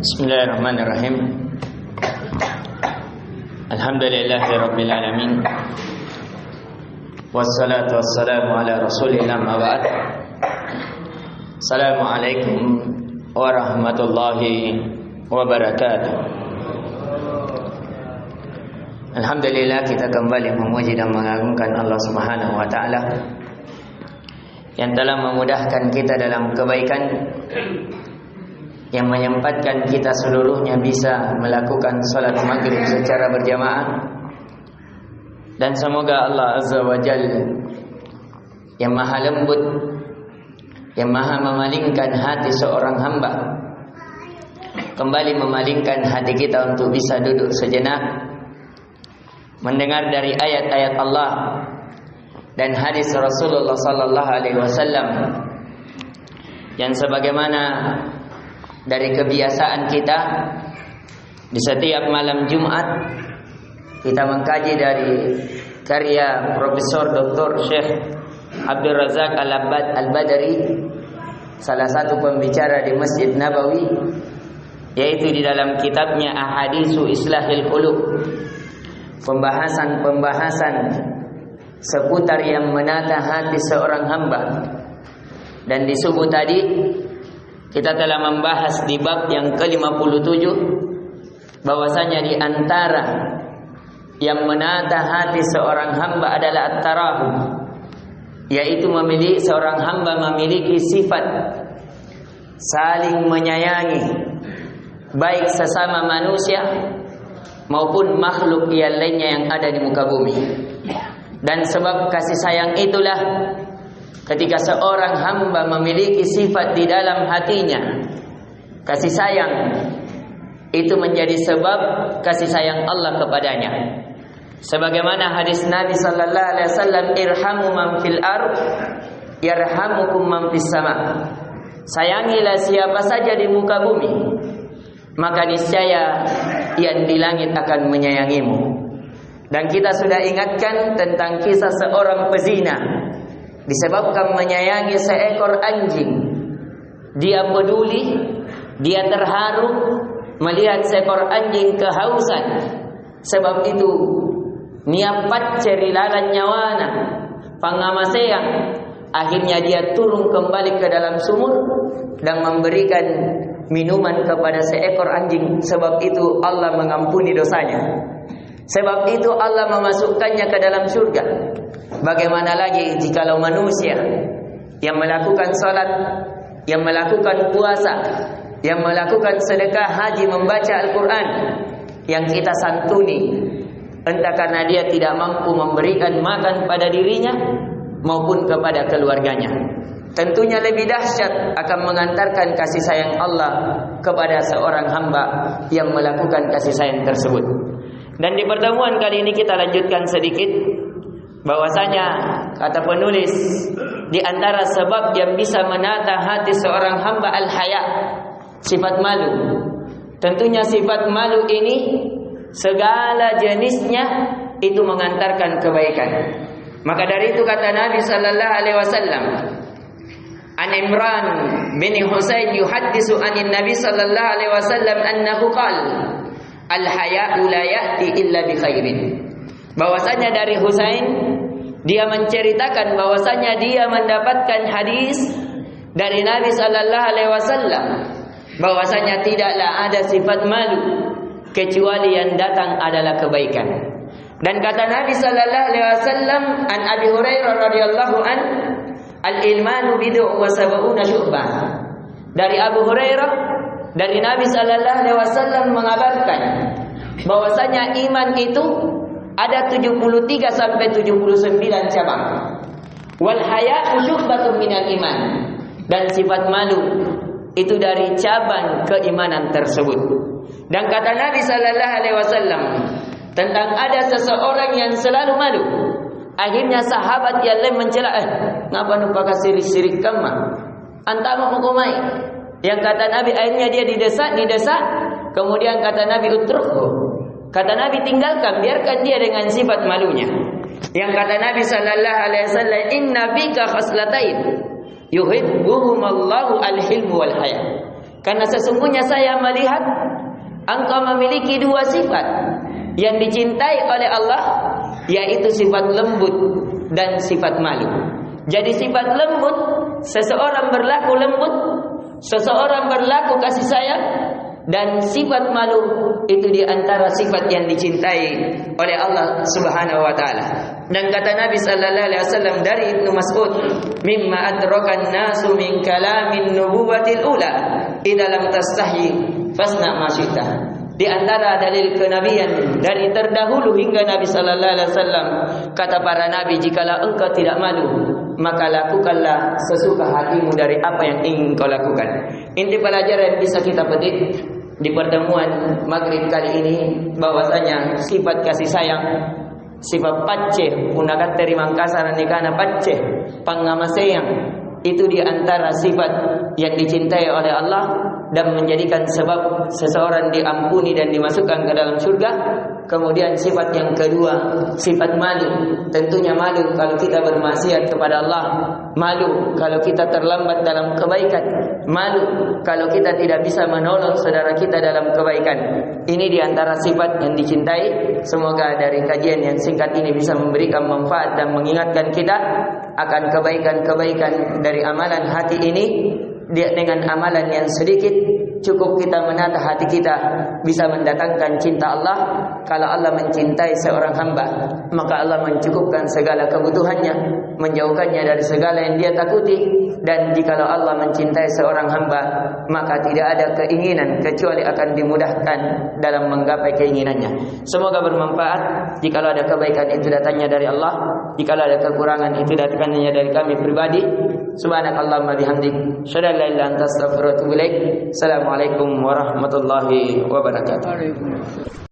Bismillahirrahmanirrahim. Alhamdulillahirabbil alamin. Wassalatu wassalamu ala Rasulillah ma ba'd. Assalamualaikum warahmatullahi wabarakatuh. Alhamdulillah, kita kembali memuji dan mengagungkan Allah Subhanahu wa taala yang telah memudahkan kita dalam kebaikan, yang menyempatkan kita seluruhnya bisa melakukan salat maghrib secara berjamaah. Dan semoga Allah Azza wa Jalla yang maha lembut, yang maha memalingkan hati seorang hamba, kembali memalingkan hati kita untuk bisa duduk sejenak mendengar dari ayat-ayat Allah dan hadis Rasulullah sallallahu alaihi wasallam, yang sebagaimana dari kebiasaan kita di setiap malam Jumat kita mengkaji dari karya Profesor Dr. Syekh Abdul Razak Al-Badari, salah satu pembicara di Masjid Nabawi, yaitu di dalam kitabnya Ahaditsu Islahil Qulub, pembahasan seputar yang menata hati seorang hamba. Dan di subuh tadi kita telah membahas di bab yang ke-57 bahwasanya di antara yang menata hati seorang hamba adalah at-tarahum, yaitu seorang hamba memiliki sifat saling menyayangi baik sesama manusia maupun makhluk yang lainnya yang ada di muka bumi. Dan sebab kasih sayang itulah ketika seorang hamba memiliki sifat di dalam hatinya kasih sayang, itu menjadi sebab kasih sayang Allah kepadanya. Sebagaimana hadis Nabi sallallahu alaihi wasallam, irhamu man fil ard yarhamukum man fis sama. Sayangilah siapa saja di muka bumi, maka niscaya yang di langit akan menyayangimu. Dan kita sudah ingatkan tentang kisah seorang pezina disebabkan menyayangi seekor anjing. Dia peduli, dia terharu melihat seekor anjing kehausan. Sebab itu niapat cerilalan nyawana pangamaseyang, akhirnya dia turun kembali ke dalam sumur dan memberikan minuman kepada seekor anjing. Sebab itu Allah mengampuni dosanya. Sebab itu Allah memasukkannya ke dalam surga. Bagaimana lagi jikalau manusia yang melakukan salat, yang melakukan puasa, yang melakukan sedekah, haji, membaca Al-Quran, yang kita santuni, entah karena dia tidak mampu memberikan makan pada dirinya maupun kepada keluarganya, tentunya lebih dahsyat akan mengantarkan kasih sayang Allah kepada seorang hamba yang melakukan kasih sayang tersebut. Dan di pertemuan kali ini kita lanjutkan sedikit bahwasanya kata penulis di antara sebab yang bisa menata hati seorang hamba al-haya, sifat malu. Tentunya sifat malu ini segala jenisnya itu mengantarkan kebaikan. Maka dari itu kata Nabi sallallahu alaihi wasallam, An Imran bin Husain yuhaddisu anin Nabi sallallahu alaihi wasallam annahu qala al-haya'u la ya'ti illa bi khairin. Bahwasanya dari Husain, dia menceritakan bahwasanya dia mendapatkan hadis dari Nabi sallallahu alaihi wasallam bahwasanya tidaklah ada sifat malu kecuali yang datang adalah kebaikan. Dan kata Nabi sallallahu alaihi wasallam, an Abi Hurairah radhiyallahu an, al-ilmanu bid'u wa sab'una syu'bah. Dari Abu Hurairah, dari Nabi sallallahu alaihi wasallam mengabarkan bahwasanya iman itu ada 73 sampai 79 cabang. Wal haya'u syu'batun minal iman. Dan sifat malu itu dari cabang keimanan tersebut. Dan kata Nabi sallallahu alaihi wasallam tentang ada seseorang yang selalu malu. Akhirnya sahabat yang lain mencela, ngapa nu pakai sirik-sirik kama? Antama hukumai. Yang kata Nabi, akhirnya dia didesak, kemudian kata Nabi utruhu. Kata Nabi, tinggalkan, biarkan dia dengan sifat malunya. Yang kata Nabi sallallahu alaihi wasallam, inna bika khaslatain yuhibbuhumallahu al-hilm wal haya. Karena sesungguhnya saya melihat engkau memiliki dua sifat yang dicintai oleh Allah, yaitu sifat lembut dan sifat malu. Jadi sifat lembut, seseorang berlaku lembut, seseorang berlaku kasih sayang, dan sifat malu itu di antara sifat yang dicintai oleh Allah Subhanahu wa taala. Dan kata Nabi sallallahu alaihi wasallam dari Ibnu Mas'ud, "Mimma adrakan nasu min kalamin nubuwatil ula, idza lam tastahi fasna ma syi'ta." Di antara dalil kenabian dari terdahulu hingga Nabi sallallahu alaihi wasallam, kata para nabi, jikalau engkau tidak malu, maka lakukanlah sesuka hatimu dari apa yang ingin kau lakukan. Inti pelajaran yang bisa kita petik di pertemuan maghrib kali ini, bahwasanya sifat kasih sayang, sifat paceh, punakat terima kasar nikana paceh, pangamaseyang, itu di antara sifat yang dicintai oleh Allah dan menjadikan sebab seseorang diampuni dan dimasukkan ke dalam surga. Kemudian sifat yang kedua, sifat malu. Tentunya malu kalau kita bermaksiat kepada Allah, malu kalau kita terlambat dalam kebaikan, malu kalau kita tidak bisa menolong saudara kita dalam kebaikan. Ini di antara sifat yang dicintai. Semoga dari kajian yang singkat ini bisa memberikan manfaat dan mengingatkan kita akan kebaikan-kebaikan dari amalan hati ini. Dengan amalan yang sedikit cukup kita menata hati kita bisa mendatangkan cinta Allah. Kalau Allah mencintai seorang hamba, maka Allah mencukupkan segala kebutuhannya, menjauhkannya dari segala yang dia takuti. Dan jikalau Allah mencintai seorang hamba, maka tidak ada keinginan kecuali akan dimudahkan dalam menggapai keinginannya. Semoga bermanfaat. Jikalau ada kebaikan itu datangnya dari Allah, jikalau ada kekurangan itu datangnya dari kami pribadi. Subhanakallahumma bihamdik, syada la ilaha illa anta astaghfiruka wa atubu ilaik. Assalamualaikum warahmatullahi wabarakatuh.